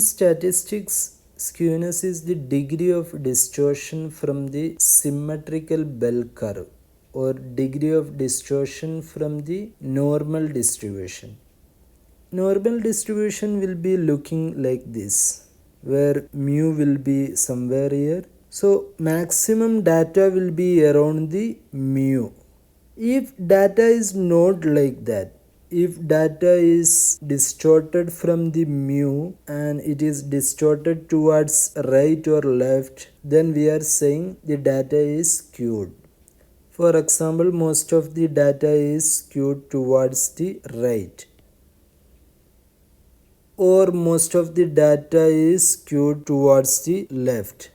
In statistics, skewness is the degree of distortion from the symmetrical bell curve or degree of distortion from the normal distribution. Normal distribution will be looking like this, where mu will be somewhere here. So maximum data will be around the mu. If data is not like that, if data is distorted from the mu and it is distorted towards right or left, then we are saying the data is skewed. For example, most of the data is skewed towards the right, or most of the data is skewed towards the left.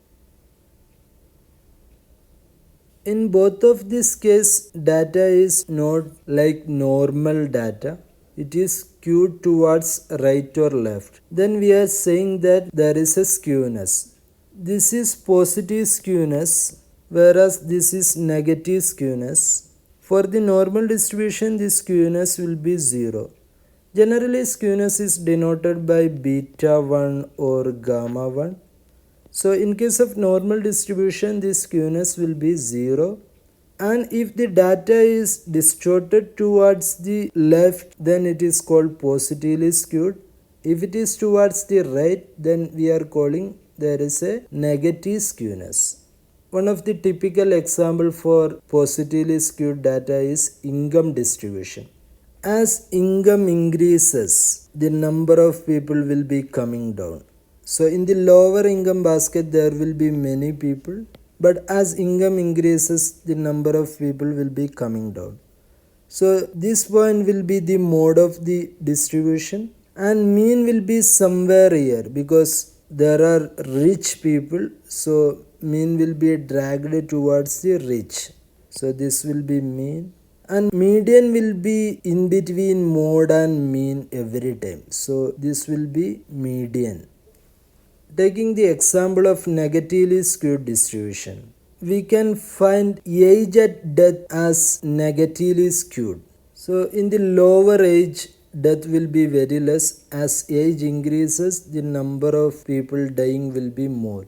In both of these cases, data is not like normal data. It is skewed towards right or left. Then we are saying that there is a skewness. This is positive skewness, whereas this is negative skewness. For the normal distribution, the skewness will be 0. Generally, skewness is denoted by beta 1 or gamma 1. So in case of normal distribution, the skewness will be 0. And if the data is distorted towards the left, then it is called positively skewed. If it is towards the right, then we are calling there is a negative skewness. One of the typical example for positively skewed data is income distribution. As income increases, the number of people will be coming down. So in the lower income basket, there will be many people, but as income increases, the number of people will be coming down. So this point will be the mode of the distribution, and mean will be somewhere here because there are rich people, so mean will be dragged towards the rich. So this will be mean, and median will be in between mode and mean every time. So this will be median. Taking the example of negatively skewed distribution, we can find age at death as negatively skewed. So in the lower age, death will be very less. As age increases, the number of people dying will be more.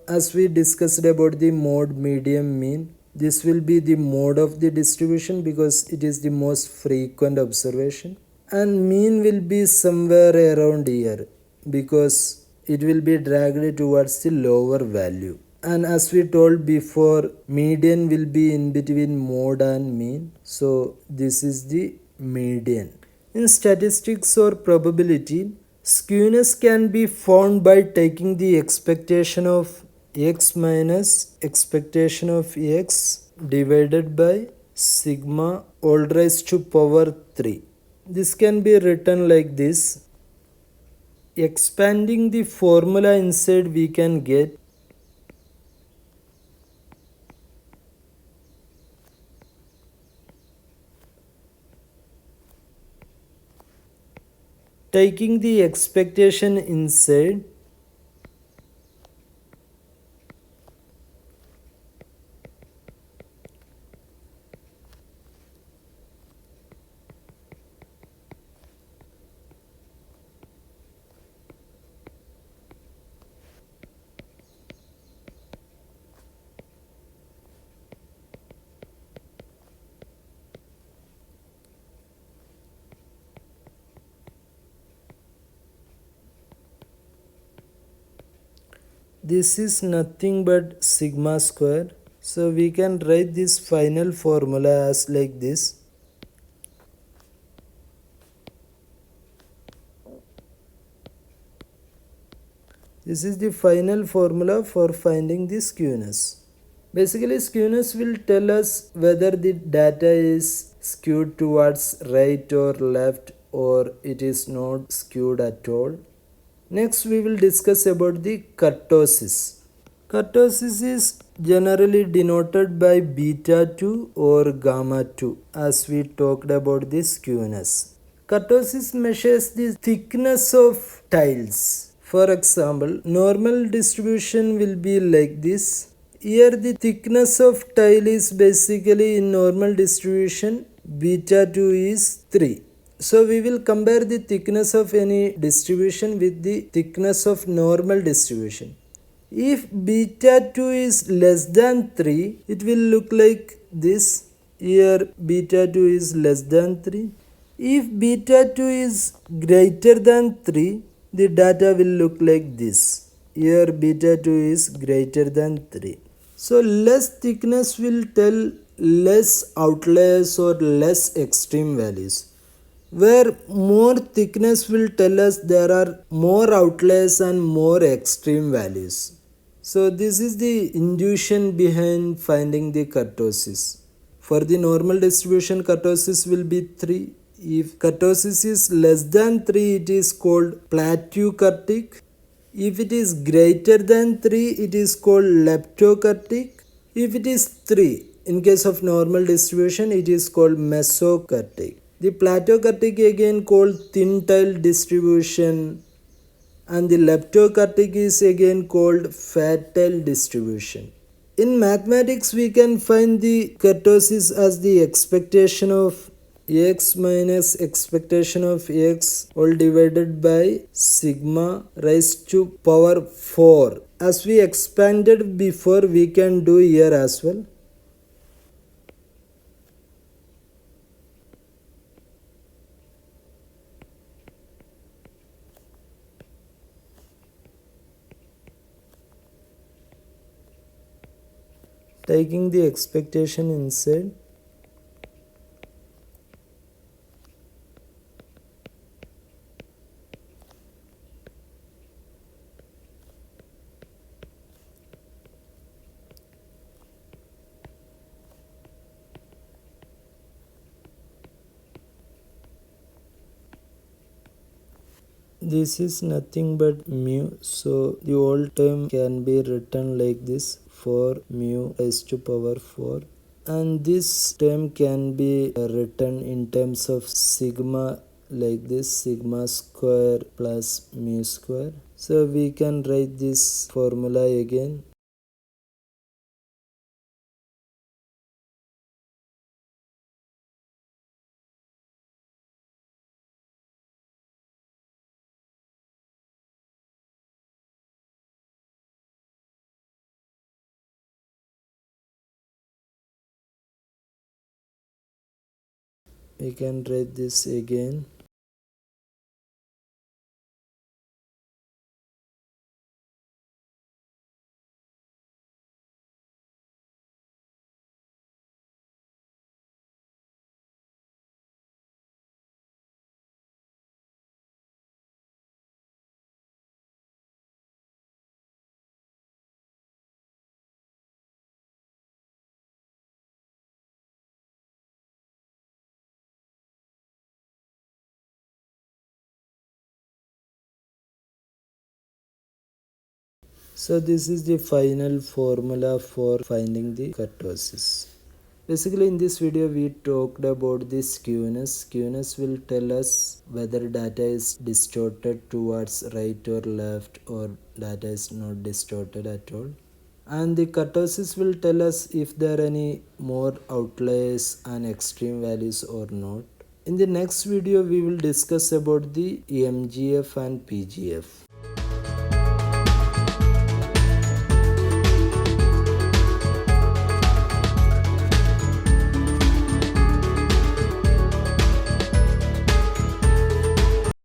As we discussed about the mode, median, mean, this will be the mode of the distribution because it is the most frequent observation. And mean will be somewhere around here because it will be dragged towards the lower value. And as we told before, median will be in between mode and mean. So this is the median. In statistics or probability, skewness can be found by taking the expectation of x minus expectation of x divided by sigma all raised to power 3. This can be written like this. Expanding the formula inside, we can get taking the expectation inside, this is nothing but sigma square. So we can write this final formula as like this. This is the final formula for finding the skewness. Basically, skewness will tell us whether the data is skewed towards right or left, or it is not skewed at all. Next, we will discuss about the kurtosis. Kurtosis is generally denoted by beta 2 or gamma 2 as we talked about the skewness. Kurtosis measures the thickness of tiles. For example, normal distribution will be like this. Here the thickness of tile is basically in normal distribution beta 2 is 3. So we will compare the thickness of any distribution with the thickness of normal distribution. If beta 2 is less than 3, it will look like this. Here beta 2 is less than 3. If beta 2 is greater than 3, the data will look like this. Here beta 2 is greater than 3. So less thickness will tell less outliers or less extreme values, where more thickness will tell us there are more outliers and more extreme values. So this is the intuition behind finding the kurtosis. For the normal distribution, kurtosis will be 3. If kurtosis is less than 3, it is called platykurtic. If it is greater than 3, it is called leptokurtic. If it is 3, in case of normal distribution, it is called mesokurtic. The platykurtic again called thin tile distribution, and the leptokurtic is again called fat tile distribution. In mathematics, we can find the kurtosis as the expectation of x minus expectation of x all divided by sigma raised to power 4. As we expanded before, we can do here as well. Taking the expectation inside, this is nothing but mu, so the whole term can be written like this, 4 mu raised to power 4, and this term can be written in terms of sigma like this, sigma square plus mu square. So we can write this formula again. We can write this again. So this is the final formula for finding the kurtosis. Basically in this video we talked about the skewness. Skewness will tell us whether data is distorted towards right or left, or data is not distorted at all. And the kurtosis will tell us if there are any more outliers and extreme values or not. In the next video we will discuss about the MGF and PGF.